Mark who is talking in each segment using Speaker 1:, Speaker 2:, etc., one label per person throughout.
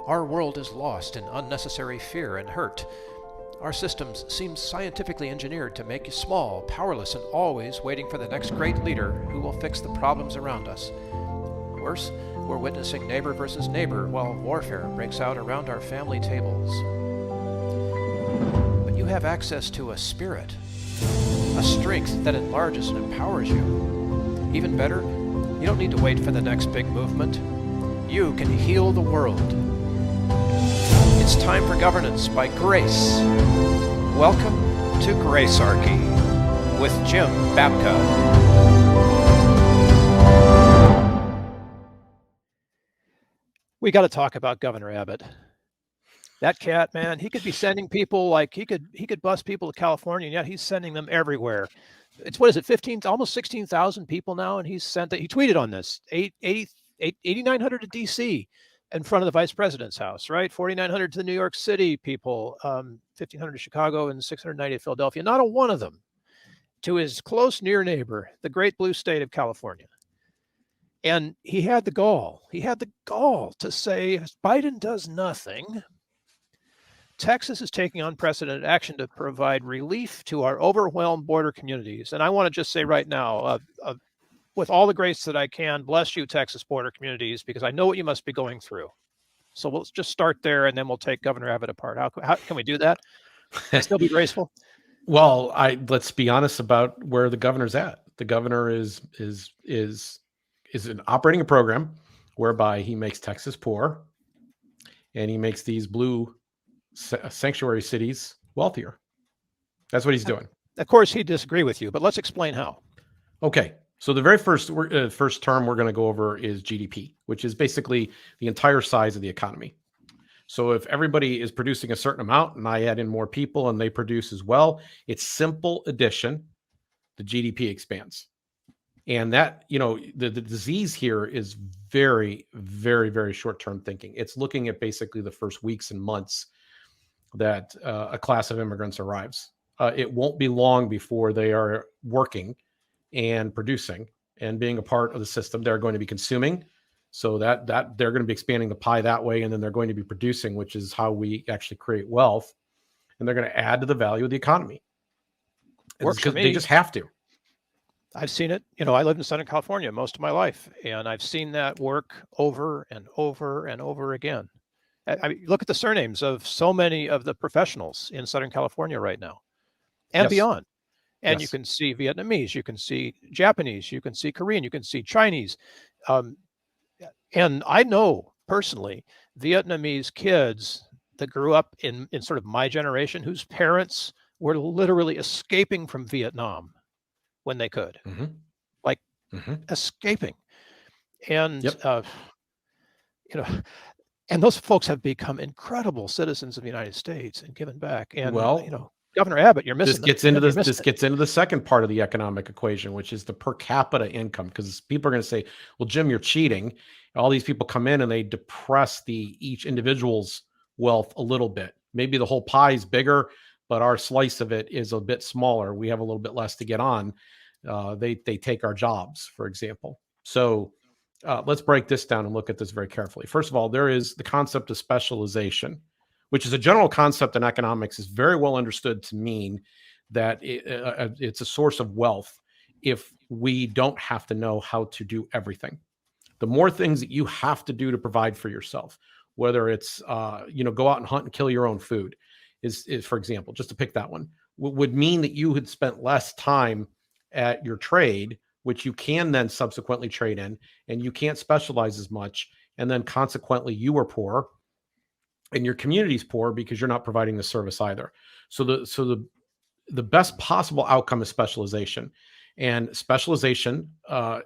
Speaker 1: Our world is lost in unnecessary fear and hurt. Our systems seem scientifically engineered to make you small, powerless, and always waiting for the next great leader who will fix the problems around us. Worse, we're witnessing neighbor versus neighbor while warfare breaks out around our family tables. But you have access to a spirit, a strength that enlarges and empowers you. Even better, you don't need to wait for the next big movement. You can heal the world. It's time for governance by grace. Welcome to Gracearchy with Jim Babka. We got to talk about Governor Abbott. That cat, man, he could be sending people like he could bus people to California, and yet he's sending them everywhere. It's what is it, 15, almost 16,000 people now, and he's sent it. He tweeted on this, 8,900 to DC in front of the vice president's house, right? 4,900 to the New York City people, 1,500 to Chicago, and 690 to Philadelphia. Not a one of them to his close near neighbor, the great blue state of California. And he had the gall to say, if Biden does nothing, Texas is taking unprecedented action to provide relief to our overwhelmed border communities. And I want to just say right now, with all the grace that I can, bless you, Texas border communities, because I know what you must be going through. So we'll just start there, and then we'll take Governor Abbott apart. How can we do that? Still be graceful?
Speaker 2: Well, let's be honest about where the governor's at. The governor is operating a program whereby he makes Texas poor, and he makes these blue sanctuary cities wealthier. That's what he's doing.
Speaker 1: Of course, he'd disagree with you, but let's explain how.
Speaker 2: Okay. So the very first term we're going to go over is GDP, which is basically the entire size of the economy. So if everybody is producing a certain amount and I add in more people and they produce as well, it's simple addition. The GDP expands. And that, the disease here is very, very, very short-term thinking. It's looking at basically the first weeks and months that a class of immigrants arrives. It won't be long before they are working and producing and being a part of the system. They're going to be consuming, so that they're going to be expanding the pie that way, and then they're going to be producing, which is how we actually create wealth, and they're going to add to the value of the economy.
Speaker 1: Works for me.
Speaker 2: They just have to.
Speaker 1: I've seen it. I lived in Southern California most of my life, and I've seen that work over and over and over again. I mean, look at the surnames of so many of the professionals in Southern California right now and beyond. And you can see Vietnamese, you can see Japanese, you can see Korean, you can see Chinese. And I know personally Vietnamese kids that grew up in sort of my generation whose parents were literally escaping from Vietnam when they could, escaping. And, and those folks have become incredible citizens of the United States and given back. And, Governor Abbott, you're missing.
Speaker 2: This gets into the second part of the economic equation, which is the per capita income. Because people are going to say, "Well, Jim, you're cheating." All these people come in and they depress each individual's wealth a little bit. Maybe the whole pie is bigger, but our slice of it is a bit smaller. We have a little bit less to get on. They take our jobs, for example. So let's break this down and look at this very carefully. First of all, there is the concept of specialization, which is a general concept in economics, is very well understood to mean that it's a source of wealth if we don't have to know how to do everything. The more things that you have to do to provide for yourself, whether it's, go out and hunt and kill your own food, is for example, just to pick that one, would mean that you had spent less time at your trade, which you can then subsequently trade in, and you can't specialize as much. And then consequently, you are poor. And your community's poor because you're not providing the service either. So the best possible outcome is specialization, and specialization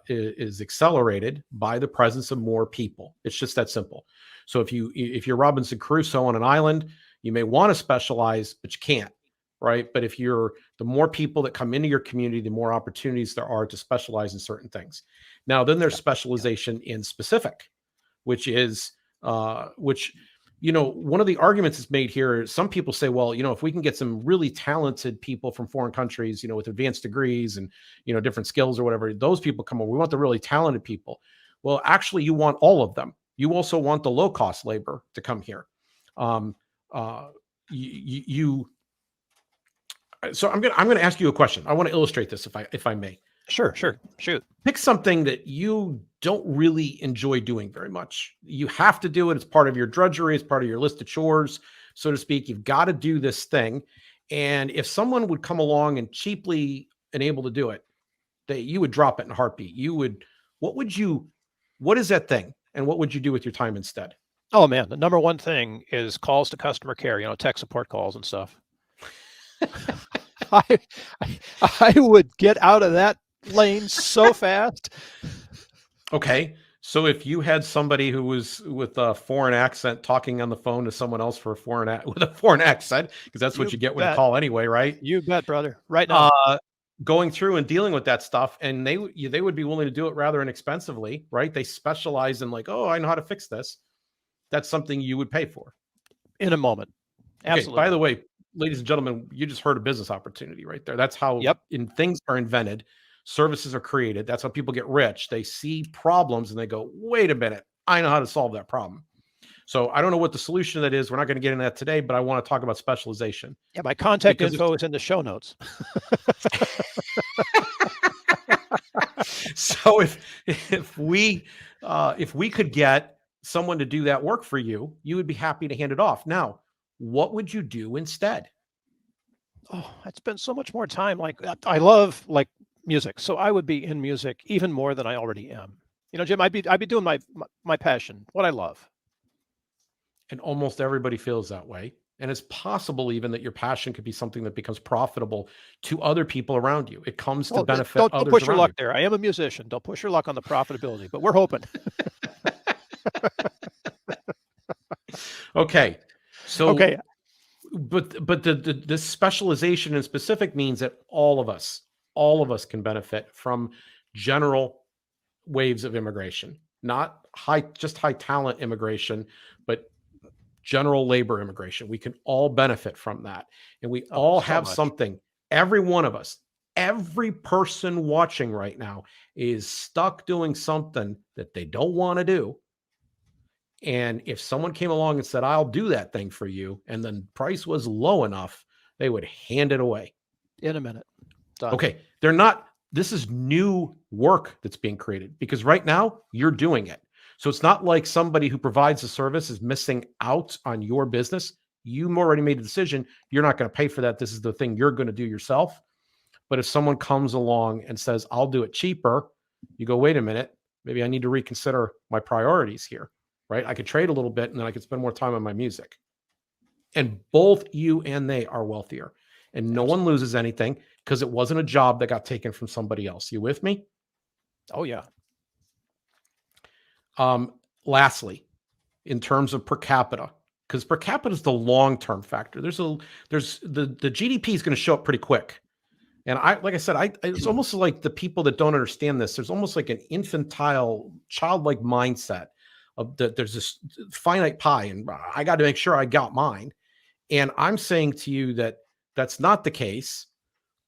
Speaker 2: is accelerated by the presence of more people. It's just that simple. So if you're Robinson Crusoe on an island, you may want to specialize, but you can't, right? But if the more people that come into your community, the more opportunities there are to specialize in certain things. Now, then there's specialization in specific, which is one of the arguments that's made here, some people say, well, if we can get some really talented people from foreign countries, with advanced degrees and, different skills or whatever, those people come over. We want the really talented people. Well, actually, you want all of them. You also want the low cost labor to come here. So I'm gonna ask you a question. I want to illustrate this if I may.
Speaker 1: Sure. Shoot.
Speaker 2: Pick something that you don't really enjoy doing very much. You have to do it. It's part of your drudgery. It's part of your list of chores, so to speak. You've got to do this thing. And if someone would come along and cheaply and able to do it, you would drop it in a heartbeat. What is that thing? And what would you do with your time instead?
Speaker 1: Oh man, the number one thing is calls to customer care, tech support calls and stuff. I would get out of that lane so fast.
Speaker 2: Okay. So if you had somebody who was with a foreign accent talking on the phone to someone else with a foreign accent, because that's what you get with a call anyway, right?
Speaker 1: You bet, brother. Right now.
Speaker 2: Going through and dealing with that stuff, and they would be willing to do it rather inexpensively, right? They specialize in like, oh, I know how to fix this. That's something you would pay for.
Speaker 1: In a moment. Absolutely.
Speaker 2: Okay, by the way, ladies and gentlemen, you just heard a business opportunity right there. That's how things are invented. Services are created. That's how people get rich. They see problems and they go, wait a minute, I know how to solve that problem. So I don't know what the solution that is. We're not going to get into that today, but I want to talk about specialization.
Speaker 1: Yeah, my contact info is in the show notes.
Speaker 2: So if we could get someone to do that work for you, you would be happy to hand it off. Now, what would you do instead?
Speaker 1: Oh, I'd spend so much more time. Like I love music, so I would be in music even more than I already am. Jim, I'd be doing my passion, what I love.
Speaker 2: And almost everybody feels that way. And it's possible even that your passion could be something that becomes profitable to other people around you. It comes to benefit others.
Speaker 1: Don't push your luck there. I am a musician. Don't push your luck on the profitability, but we're hoping.
Speaker 2: Okay. So, but the specialization in specific means that all of us can benefit from general waves of immigration, not just high talent immigration, but general labor immigration. We can all benefit from that. And we all have something. Every one of us, every person watching right now is stuck doing something that they don't want to do. And if someone came along and said, I'll do that thing for you, and then price was low enough, they would hand it away.
Speaker 1: In a minute. Done.
Speaker 2: Okay. This is new work that's being created because right now you're doing it. So it's not like somebody who provides the service is missing out on your business. You already made a decision. You're not going to pay for that. This is the thing you're going to do yourself. But if someone comes along and says, I'll do it cheaper, you go, wait a minute, maybe I need to reconsider my priorities here, right? I could trade a little bit and then I could spend more time on my music. And both you and they are wealthier. And no one loses anything because it wasn't a job that got taken from somebody else. You with me?
Speaker 1: Oh, yeah.
Speaker 2: Lastly, in terms of per capita, because per capita is the long-term factor. There's the GDP is going to show up pretty quick. And like I said, it's almost like the people that don't understand this, there's almost like an infantile, childlike mindset of that there's this finite pie and I got to make sure I got mine. And I'm saying to you that that's not the case.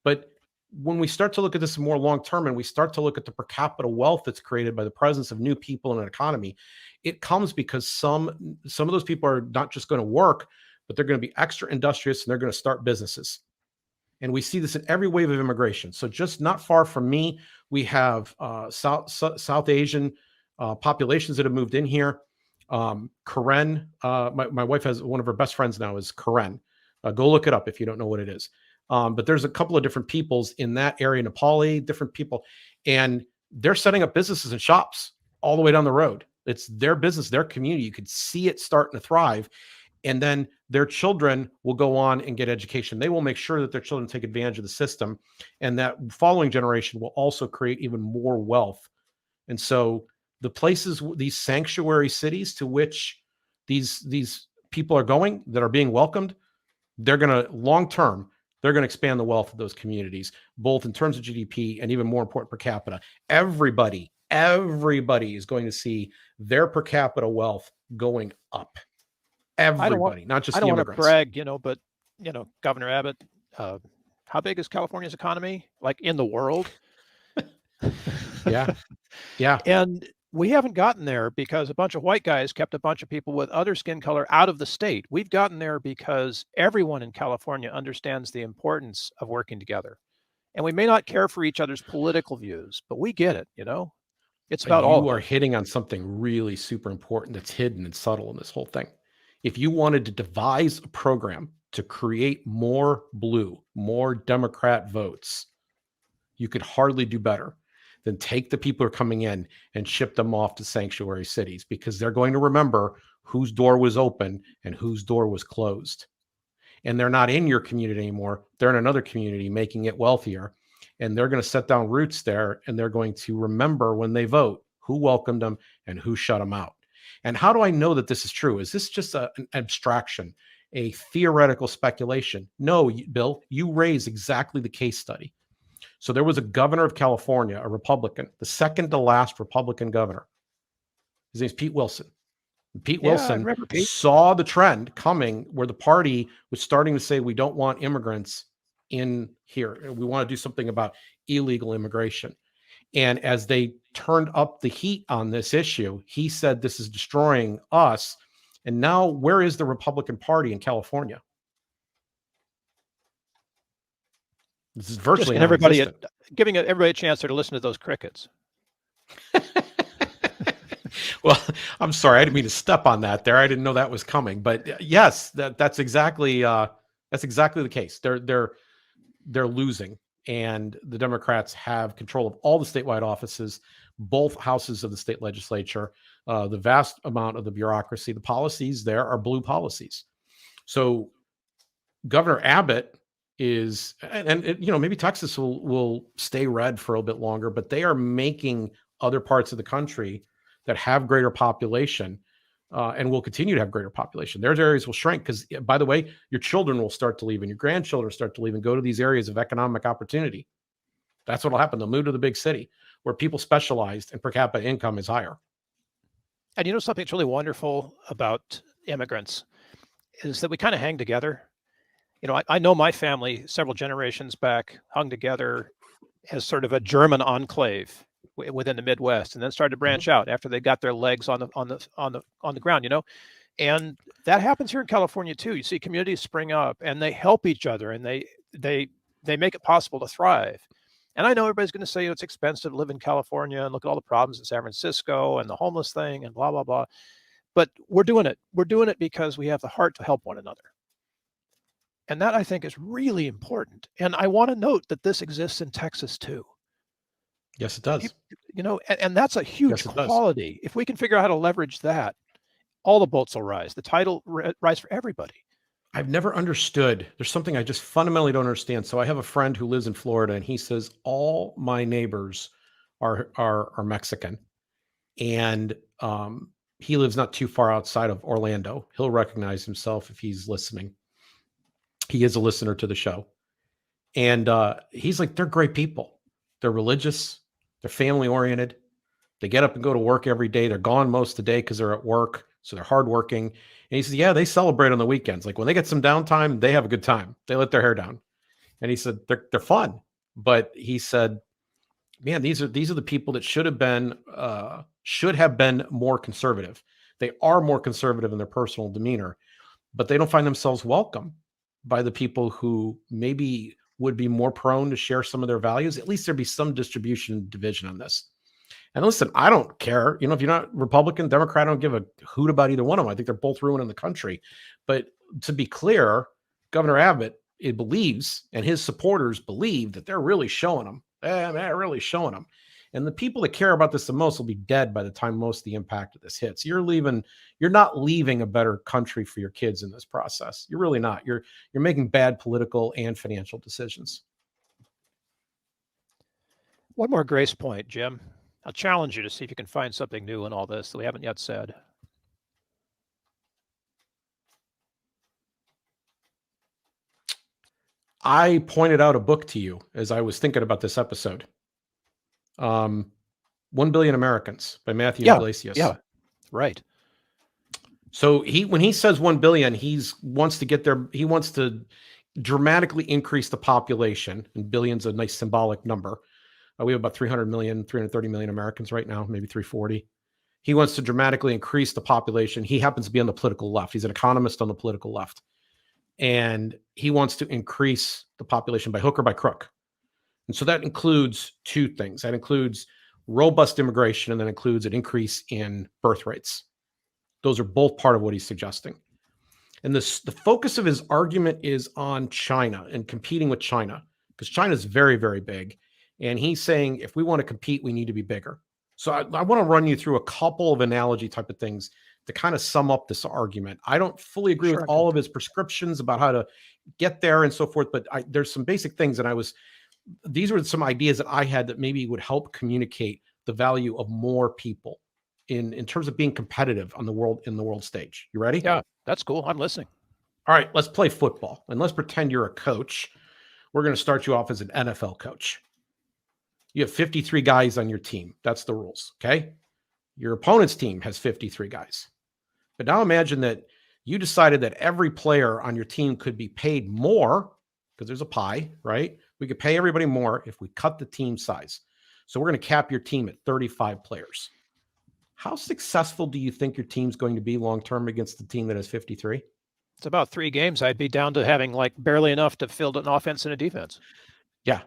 Speaker 2: But when we start to look at this more long-term and we start to look at the per capita wealth that's created by the presence of new people in an economy, it comes because some of those people are not just going to work, but they're going to be extra industrious and they're going to start businesses. And we see this in every wave of immigration. So just not far from me, we have South Asian populations that have moved in here. Karen, my wife has one of her best friends now is Karen. Go look it up if you don't know what it is. But there's a couple of different peoples in that area, Nepali, different people, and they're setting up businesses and shops all the way down the road. It's their business, their community. You could see it starting to thrive. And then their children will go on and get education. They will make sure that their children take advantage of the system. And that following generation will also create even more wealth. And so the places, these sanctuary cities to which these people are going that are being welcomed, they're going to long-term, they're going to expand the wealth of those communities, both in terms of GDP and even more important per capita. Everybody is going to see their per capita wealth going up. Everybody, not just the immigrants.
Speaker 1: I don't want to brag, but Governor Abbott, how big is California's economy? Like in the world?
Speaker 2: Yeah.
Speaker 1: And We haven't gotten there because a bunch of white guys kept a bunch of people with other skin color out of the state. We've gotten there because everyone in California understands the importance of working together. And we may not care for each other's political views, but we get it, It's
Speaker 2: But
Speaker 1: about all
Speaker 2: you
Speaker 1: of
Speaker 2: are
Speaker 1: us.
Speaker 2: hitting on something really super important that's hidden and subtle in this whole thing. If you wanted to devise a program to create more blue, more Democrat votes, you could hardly do better than take the people who are coming in and ship them off to sanctuary cities, because they're going to remember whose door was open and whose door was closed. And they're not in your community anymore. They're in another community making it wealthier. And they're going to set down roots there, and they're going to remember when they vote who welcomed them and who shut them out. And how do I know that this is true? Is this just an abstraction, a theoretical speculation? No, Bill, you raise exactly the case study. So there was a governor of California, a Republican, the second to last Republican governor. His name's Pete Wilson. Pete
Speaker 1: Yeah, I
Speaker 2: Wilson
Speaker 1: remember Pete.
Speaker 2: saw the trend coming where the party was starting to say, we don't want immigrants in here. We want to do something about illegal immigration. And as they turned up the heat on this issue, he said, this is destroying us. And now, where is the Republican Party in California? This is virtually
Speaker 1: giving everybody a chance there to listen to those crickets.
Speaker 2: Well, I'm sorry, I didn't mean to step on that there. I didn't know that was coming. But yes, that's exactly the case. They're losing, and the Democrats have control of all the statewide offices, both houses of the state legislature, the vast amount of the bureaucracy. The policies there are blue policies. So Governor Abbott is, and maybe Texas will stay red for a little bit longer, but they are making other parts of the country that have greater population and will continue to have greater population. Their areas will shrink because, by the way, your children will start to leave and your grandchildren start to leave and go to these areas of economic opportunity. That's what will happen. They'll move to the big city where people specialized and per capita income is higher.
Speaker 1: And something that's really wonderful about immigrants is that we kind of hang together. I know my family several generations back hung together as sort of a German enclave within the Midwest, and then started to branch out after they got their legs on the ground, and that happens here in California too. You see communities spring up and they help each other, and they make it possible to thrive. And I know everybody's going to say it's expensive to live in California and look at all the problems in San Francisco and the homeless thing and blah, blah, blah. But we're doing it. We're doing it because we have the heart to help one another. And that, I think, is really important. And I want to note that this exists in Texas too.
Speaker 2: Yes, it does.
Speaker 1: And that's a huge quality. If we can figure out how to leverage that, all the boats will rise. The tide will rise for everybody.
Speaker 2: I've never understood. There's something I just fundamentally don't understand. So I have a friend who lives in Florida, and he says all my neighbors are Mexican, and he lives not too far outside of Orlando. He'll recognize himself if he's listening. He is a listener to the show, and he's like, they're great people. They're religious. They're family oriented. They get up and go to work every day. They're gone most of the day because they're at work. So they're hardworking. And he says, yeah, they celebrate on the weekends. Like when they get some downtime, they have a good time. They let their hair down. And he said, they're fun. But he said, man, these are the people that should have been more conservative. They are more conservative in their personal demeanor, but they don't find themselves welcome by the people who maybe would be more prone to share some of their values. At least there'd be some distribution division on this. And listen, I don't care. If you're not Republican, Democrat, I don't give a hoot about either one of them. I think they're both ruining the country. But to be clear, Governor Abbott, believes, and his supporters believe, that they're really showing them. They're really showing them. And the people that care about this the most will be dead by the time most of the impact of this hits. You're not leaving a better country for your kids in this process. You're really not. You're making bad political and financial decisions.
Speaker 1: One more grace point, Jim. I'll challenge you to see if you can find something new in all this that we haven't yet said.
Speaker 2: I pointed out a book to you as I was thinking about this episode. 1 Billion Americans by Matthew Iglesias.
Speaker 1: Yeah, right.
Speaker 2: So when he says 1 billion, he wants to dramatically increase the population, and billion's a nice symbolic number. We have about 300 million, 330 million Americans right now, maybe 340. He wants to dramatically increase the population. He happens to be on the political left. He's an economist on the political left. And he wants to increase the population by hook or by crook. And so that includes two things. That includes robust immigration, and that includes an increase in birth rates. Those are both part of what he's suggesting. And the focus of his argument is on China and competing with China, because China is very, very big. And he's saying, if we want to compete, we need to be bigger. So I want to run you through a couple of analogy type of things to kind of sum up this argument. I don't fully agree with all of his prescriptions about how to get there and so forth, but there's some basic things. And these were some ideas that I had that maybe would help communicate the value of more people in terms of being competitive in the world stage. You ready?
Speaker 1: Yeah, that's cool. I'm listening.
Speaker 2: All right, let's play football. And let's pretend you're a coach. We're going to start you off as an NFL coach. You have 53 guys on your team. That's the rules, okay? Your opponent's team has 53 guys. But now imagine that you decided that every player on your team could be paid more, because there's a pie, right? We could pay everybody more if we cut the team size. So we're going to cap your team at 35 players. How successful do you think your team's going to be long-term against the team that has 53?
Speaker 1: It's about 3 games. I'd be down to having like barely enough to field an offense and a defense.
Speaker 2: Yeah.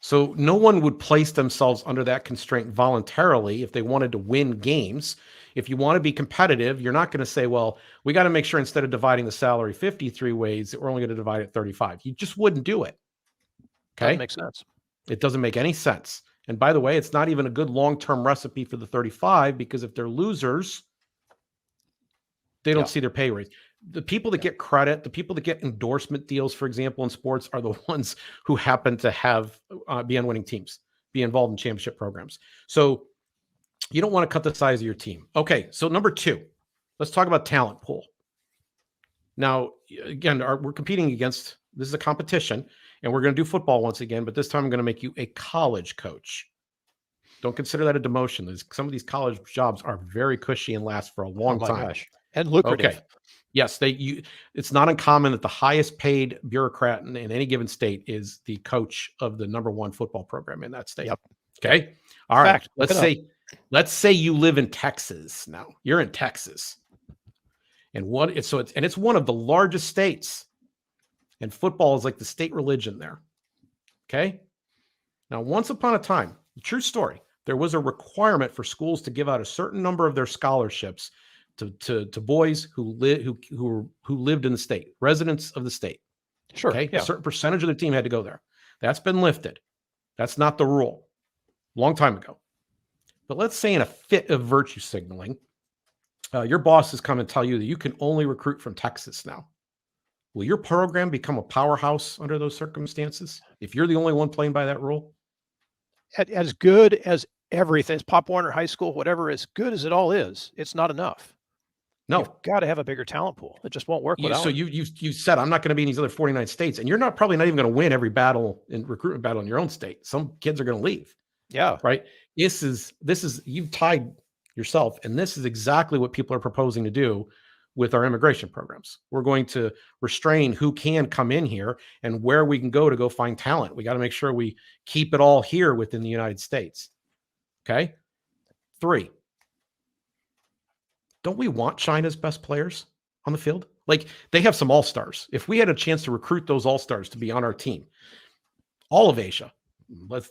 Speaker 2: So no one would place themselves under that constraint voluntarily if they wanted to win games. If you want to be competitive, you're not going to say, well, we got to make sure instead of dividing the salary 53 ways, that we're only going to divide it 35. You just wouldn't do it. Okay?
Speaker 1: That makes sense.
Speaker 2: It doesn't make any sense. And by the way, it's not even a good long-term recipe for the 35, because if they're losers, they don't see their pay raise. The people that get credit, the people that get endorsement deals, for example, in sports, are the ones who happen to have be on winning teams, be involved in championship programs. So you don't want to cut the size of your team. Okay, so number 2, let's talk about talent pool. Now, again, we're competing against, this is a competition, and we're going to do football once again, but this time I'm going to make you a college coach. Don't consider that a demotion. Some of these college jobs are very cushy and last for a long time.
Speaker 1: Gosh. And lucrative.
Speaker 2: Okay. Yes, it's not uncommon that the highest paid bureaucrat in any given state is the coach of the number 1 football program in that state.
Speaker 1: Yep.
Speaker 2: Okay. All right.
Speaker 1: Fact.
Speaker 2: Let's say you live in Texas now. You're in Texas. And it's one of the largest states. And football is like the state religion there. Okay. Now, once upon a time, true story, there was a requirement for schools to give out a certain number of their scholarships to boys who lived in the state, residents of the state.
Speaker 1: Sure.
Speaker 2: Okay.
Speaker 1: Yeah.
Speaker 2: A certain percentage of the team had to go there. That's been lifted. That's not the rule. Long time ago. But let's say in a fit of virtue signaling, your bosses come and tell you that you can only recruit from Texas now. Will your program become a powerhouse under those circumstances if you're the only one playing by that rule?
Speaker 1: As good as everything, as Pop Warner High School, whatever, as good as it all is, it's not enough.
Speaker 2: No.
Speaker 1: You've got to have a bigger talent pool. It just won't work without.
Speaker 2: So you said, I'm not going to be in these other 49 states, and you're probably not even going to win every recruitment battle in your own state. Some kids are going to leave.
Speaker 1: Yeah.
Speaker 2: Right. This is you've tied yourself, and this is exactly what people are proposing to do with our immigration programs. We're going to restrain who can come in here and where we can go find talent. We got to make sure we keep it all here within the United States. Okay. 3. Don't we want China's best players on the field? Like, they have some all-stars. If we had a chance to recruit those all-stars to be on our team, all of Asia,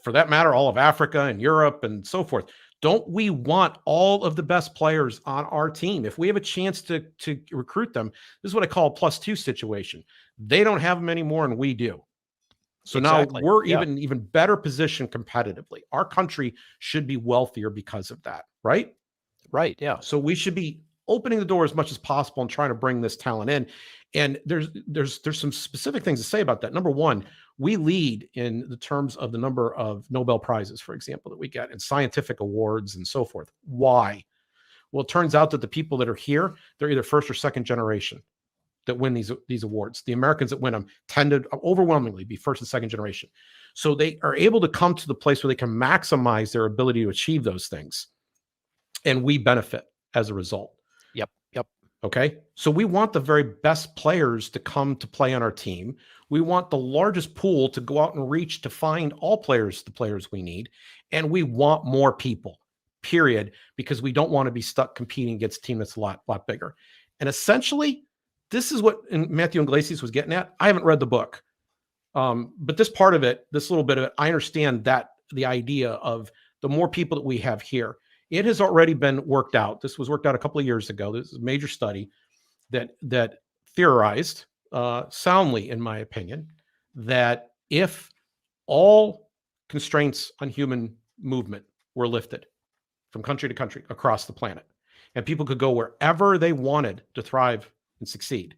Speaker 2: for that matter, all of Africa and Europe and so forth, don't we want all of the best players on our team? If we have a chance to recruit them, this is what I call a +2 situation. They don't have them anymore, and we do. So
Speaker 1: Exactly.
Speaker 2: Now we're even better positioned competitively. Our country should be wealthier because of that, right?
Speaker 1: Right. Yeah.
Speaker 2: So we should be opening the door as much as possible and trying to bring this talent in. And there's some specific things to say about that. Number 1, we lead in the terms of the number of Nobel Prizes, for example, that we get, and scientific awards and so forth. Why? Well, it turns out that the people that are here, they're either first or second generation that win these awards. The Americans that win them tend to overwhelmingly be first and second generation. So they are able to come to the place where they can maximize their ability to achieve those things. And we benefit as a result.
Speaker 1: Yep.
Speaker 2: Okay. So we want the very best players to come to play on our team. We want the largest pool to go out and reach to find all players, the players we need. And we want more people. period, because we don't want to be stuck competing against a team that's a lot bigger. And essentially, this is what Matthew Iglesias was getting at. I haven't read the book, but this part of it, this little bit of it, I understand that the idea of the more people that we have here, it has already been worked out. This was worked out a couple of years ago. This is a major study that theorized soundly, in my opinion, that if all constraints on human movement were lifted from country to country across the planet, and people could go wherever they wanted to thrive and succeed,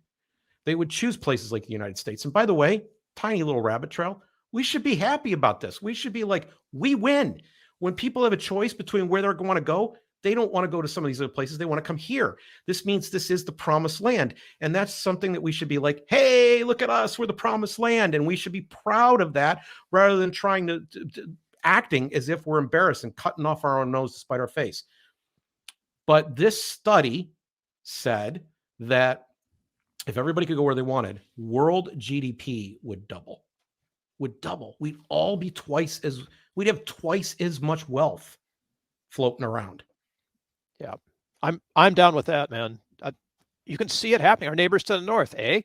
Speaker 2: they would choose places like the United States. And by the way, tiny little rabbit trail, we should be happy about this. We should be like, we win. When people have a choice between where they want to go, they don't want to go to some of these other places. They want to come here. This means this is the promised land. And that's something that we should be like, hey, look at us. We're the promised land. And we should be proud of that rather than trying to acting as if we're embarrassed and cutting off our own nose to spite our face. But this study said that if everybody could go where they wanted, world GDP would double. We'd all be we'd have twice as much wealth floating around.
Speaker 1: Yeah, I'm down with that, man. You can see it happening. Our neighbors to the north, they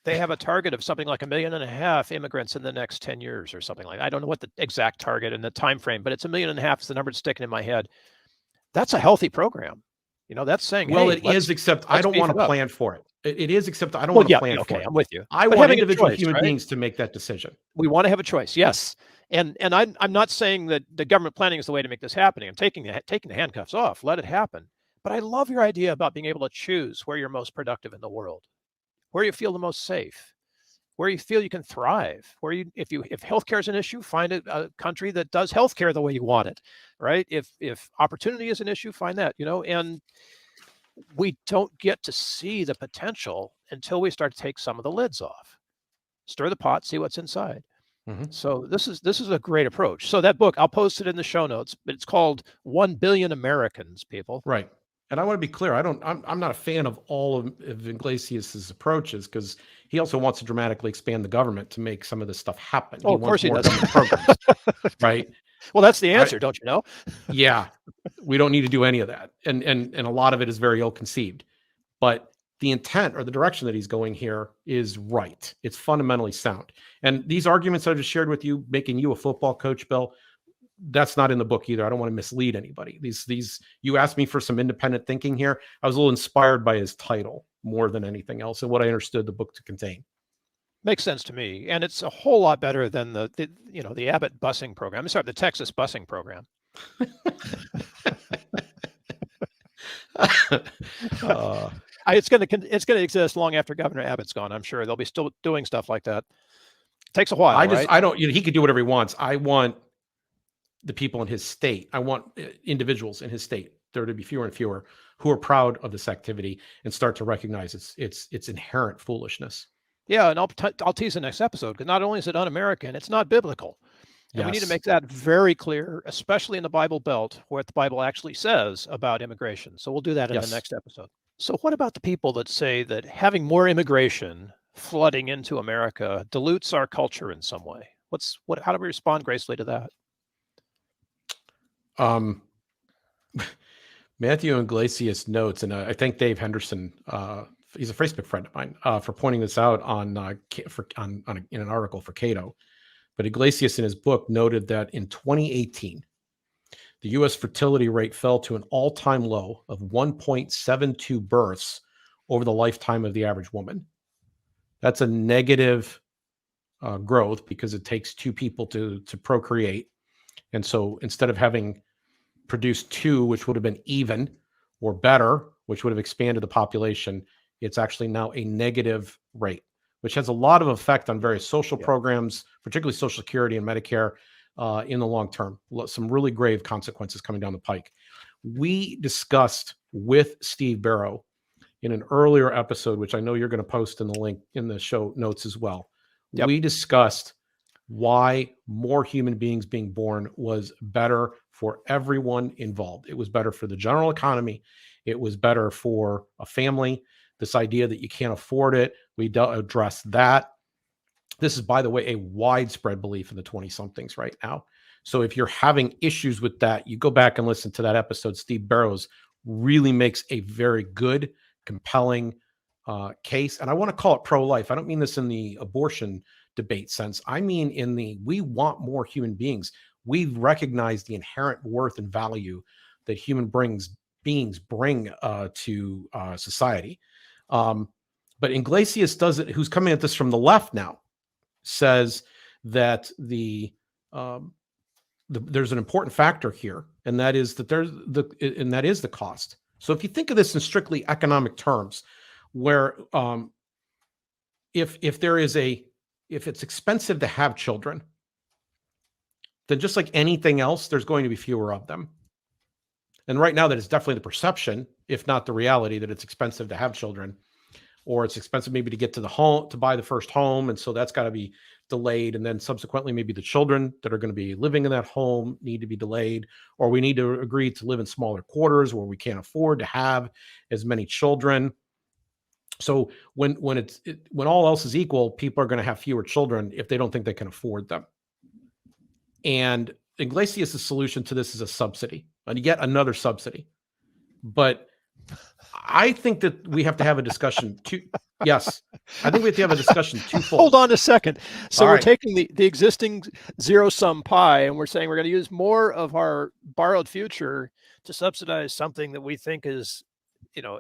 Speaker 1: have a target of something like 1.5 million immigrants in the next 10 years or something like that. I don't know what the exact target and the time frame, but it's 1.5 million is the number that's sticking in my head. That's a healthy program. That's saying,
Speaker 2: well, it is, except I don't want to plan for it. It is, except I don't want to plan for it.
Speaker 1: I'm with you.
Speaker 2: I want individual human beings to make that decision.
Speaker 1: We want to have a choice, yes. And I'm not saying that the government planning is the way to make this happen. I'm taking the handcuffs off. Let it happen. But I love your idea about being able to choose where you're most productive in the world, where you feel the most safe, where you feel you can thrive, if healthcare is an issue, find a country that does healthcare the way you want it, right? If opportunity is an issue, find that, and we don't get to see the potential until we start to take some of the lids off, stir the pot, see what's inside. Mm-hmm. So this is a great approach. So that book, I'll post it in the show notes, but it's called 1 Billion Americans, people.
Speaker 2: Right. And I want to be clear. I'm not a fan of all of Iglesias's approaches, because he also wants to dramatically expand the government to make some of this stuff happen.
Speaker 1: Oh, of course he does.
Speaker 2: Programs, right.
Speaker 1: Well, that's the answer, don't you know?
Speaker 2: Yeah. We don't need to do any of that. And a lot of it is very ill-conceived. But the intent or the direction that he's going here is right. It's fundamentally sound. And these arguments I just shared with you, making you a football coach, Bill, that's not in the book either. I don't want to mislead anybody. These you asked me for some independent thinking here. I was a little inspired by his title more than anything else and what I understood the book to contain.
Speaker 1: Makes sense to me. And it's a whole lot better than the Abbott busing program. I'm sorry, the Texas busing program. It's going to exist long after Governor Abbott's gone. I'm sure they'll be still doing stuff like that. It takes a while.
Speaker 2: He could do whatever he wants. I want the people in his state. I want individuals in his state, there to be fewer and fewer, who are proud of this activity and start to recognize its inherent foolishness.
Speaker 1: Yeah, and I'll tease the next episode, because not only is it un-American, it's not biblical. And we need to make that very clear, especially in the Bible Belt, what the Bible actually says about immigration. So we'll do that in the next episode. So what about the people that say that having more immigration flooding into America dilutes our culture in some way? How do we respond gracefully to that?
Speaker 2: Matthew Iglesias notes, and I thank Dave Henderson, he's a Facebook friend of mine, for pointing this out in an article for Cato. But Iglesias in his book noted that in 2018, the U.S. fertility rate fell to an all-time low of 1.72 births over the lifetime of the average woman. That's a negative growth, because it takes two people to procreate. And so instead of having produced two, which would have been even or better, which would have expanded the population, it's actually now a negative rate, which has a lot of effect on various social programs, particularly Social Security and Medicare in the long term. Some really grave consequences coming down the pike. We discussed with Steve Barrow in an earlier episode, which I know you're going to post in the link in the show notes as well. Yep. We discussed why more human beings being born was better for everyone involved. It was better for the general economy. It was better for a family. This idea that you can't afford it, we address that. This is, by the way, a widespread belief in the 20-somethings right now. So if you're having issues with that, you go back and listen to that episode. Steve Barrows really makes a very good, compelling case. And I want to call it pro-life. I don't mean this in the abortion debate sense. I mean in the, we want more human beings. We recognize the inherent worth and value that human beings bring to society. But Iglesias does it, who's coming at this from the left now, says that there's an important factor here, and that is that the cost. So if you think of this in strictly economic terms, where if it's expensive to have children, then just like anything else, there's going to be fewer of them. And right now, that is definitely the perception, if not the reality, that it's expensive to have children, or it's expensive maybe to get to the home, to buy the first home. And so that's got to be delayed. And then subsequently, maybe the children that are going to be living in that home need to be delayed, or we need to agree to live in smaller quarters where we can't afford to have as many children. So when all else is equal, people are going to have fewer children if they don't think they can afford them. And Iglesias' solution to this is a subsidy, and yet another subsidy. But I think that we have to have a discussion yes, I think we have to have a discussion twofold.
Speaker 1: Hold on a second. So
Speaker 2: All
Speaker 1: we're
Speaker 2: right.
Speaker 1: taking the existing zero-sum pie, and we're saying we're going to use more of our borrowed future to subsidize something that we think is,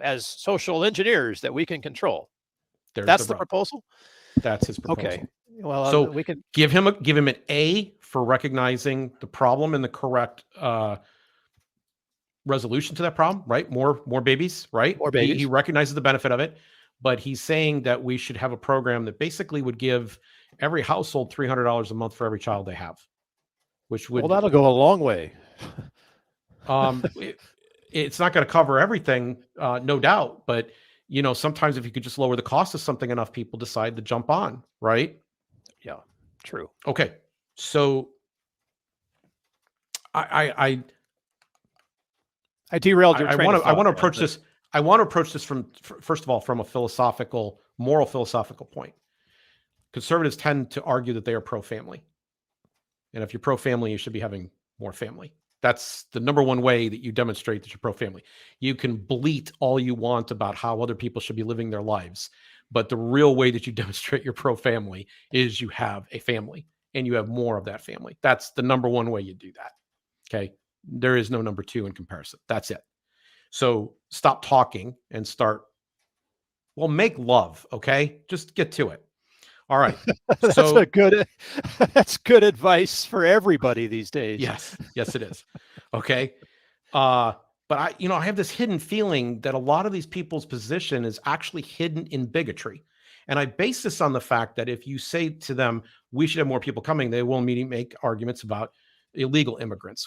Speaker 1: as social engineers, that we can control. That's the proposal?
Speaker 2: That's his proposal.
Speaker 1: Okay. Well,
Speaker 2: so
Speaker 1: we can
Speaker 2: give him an A for recognizing the problem and the correct resolution to that problem, right? More babies, right?
Speaker 1: More babies.
Speaker 2: He recognizes the benefit of it, but he's saying that we should have a program that basically would give every household $300 a month for every child they have, which would,
Speaker 1: well, that'll go a long way.
Speaker 2: It's not going to cover everything, no doubt, but sometimes if you could just lower the cost of something, enough people decide to jump on, right?
Speaker 1: Yeah, true.
Speaker 2: Okay, so I
Speaker 1: derailed your train of thought.
Speaker 2: I want to approach this. I want to approach this from, first of all, from a moral philosophical point. Conservatives tend to argue that they are pro-family, and if you're pro-family, you should be having more family. That's the number one way that you demonstrate that you're pro-family. You can bleat all you want about how other people should be living their lives, but the real way that you demonstrate you're pro-family is you have a family and you have more of that family. That's the number one way you do that. Okay. There is no number two in comparison. That's it. So stop talking and start, make love. Okay. Just get to it. All right.
Speaker 1: That's good advice for everybody these days.
Speaker 2: Yes, it is. Okay. But I have this hidden feeling that a lot of these people's position is actually hidden in bigotry. And I base this on the fact that if you say to them, we should have more people coming, they will immediately make arguments about illegal immigrants,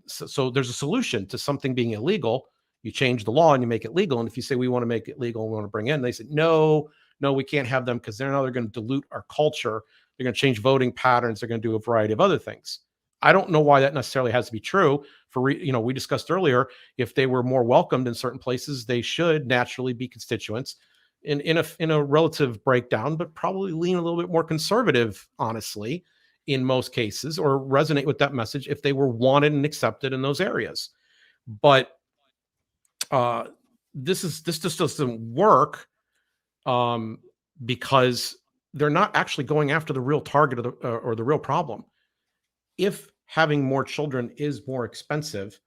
Speaker 2: so there's a solution to something being illegal. You change the law and you make it legal. And if you say we want to make it legal, we want to bring in, they say, no, we can't have them because they're going to dilute our culture. They're going to change voting patterns. They're going to do a variety of other things. I don't know why that necessarily has to be true. We discussed earlier, if they were more welcomed in certain places, they should naturally be constituents in a relative breakdown, but probably lean a little bit more conservative, honestly, in most cases, or resonate with that message if they were wanted and accepted in those areas. But this just doesn't work. Because they're not actually going after the real target or the real problem. If having more children is more expensive,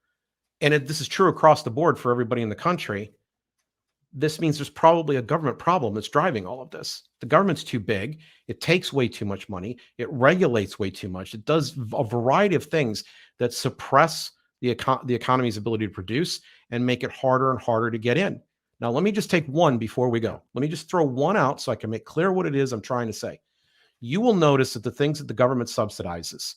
Speaker 2: and this is true across the board for everybody in the country, this means there's probably a government problem that's driving all of this. The government's too big. It takes way too much money. It regulates way too much. It does a variety of things that suppress the economy's ability to produce and make it harder and harder to get in. Now, let me just take one before we go. Let me just throw one out so I can make clear what it is I'm trying to say. You will notice that the things that the government subsidizes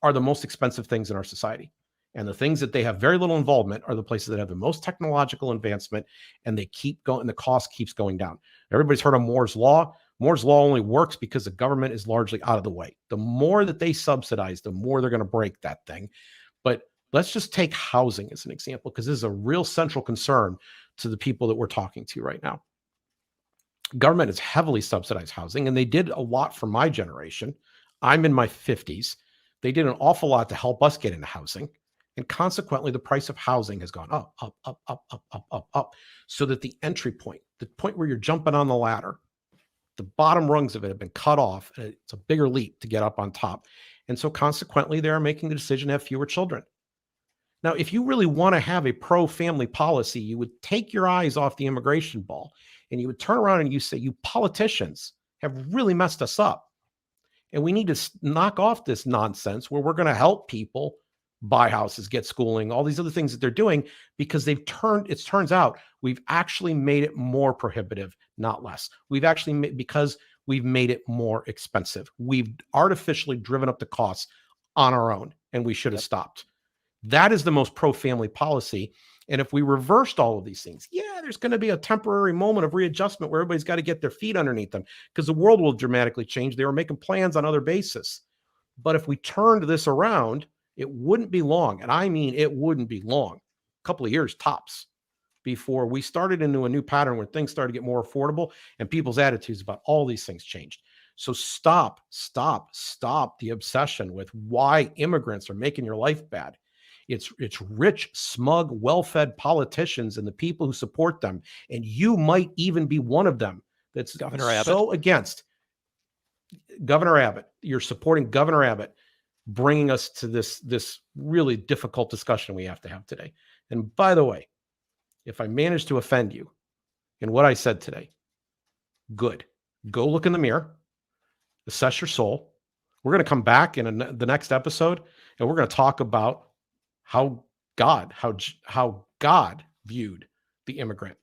Speaker 2: are the most expensive things in our society. And the things that they have very little involvement are the places that have the most technological advancement, and they keep going, and the cost keeps going down. Everybody's heard of Moore's Law. Moore's Law only works because the government is largely out of the way. The more that they subsidize, the more they're going to break that thing. But let's just take housing as an example, because this is a real central concern to the people that we're talking to right now. Government has heavily subsidized housing, and they did a lot for my generation. I'm in my 50s. They did an awful lot to help us get into housing. And consequently, the price of housing has gone up, up, up, up, up, up, up, up, so that the entry point, the point where you're jumping on the ladder, the bottom rungs of it have been cut off. And it's a bigger leap to get up on top. And so consequently, they are making the decision to have fewer children. Now, if you really want to have a pro-family policy, you would take your eyes off the immigration ball and you would turn around and you say, you politicians have really messed us up. And we need to knock off this nonsense where we're going to help people buy houses, get schooling, all these other things that they're doing, because it turns out we've actually made it more prohibitive, not less. We've actually because we've made it more expensive. We've artificially driven up the costs on our own, and we should have stopped. That is the most pro-family policy. And if we reversed all of these things, yeah, there's going to be a temporary moment of readjustment where everybody's got to get their feet underneath them because the world will dramatically change. They were making plans on other bases. But if we turned this around, it wouldn't be long. And I mean, it wouldn't be long, a couple of years tops, before we started into a new pattern where things started to get more affordable and people's attitudes about all these things changed. So stop the obsession with why immigrants are making your life bad. It's rich, smug, well-fed politicians and the people who support them. And you might even be one of them that's
Speaker 1: Governor Abbott.
Speaker 2: So against Governor Abbott. You're supporting Governor Abbott, bringing us to this really difficult discussion we have to have today. And by the way, if I managed to offend you in what I said today, good. Go look in the mirror, assess your soul. We're going to come back in the next episode, and we're going to talk about how God viewed the immigrant.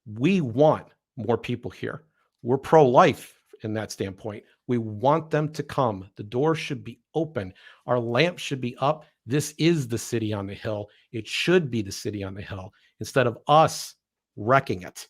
Speaker 2: We want more people here. We're pro-life in that standpoint. We want them to come. The door should be open. Our lamp should be up. This is the city on the hill. It should be the city on the hill instead of us wrecking it.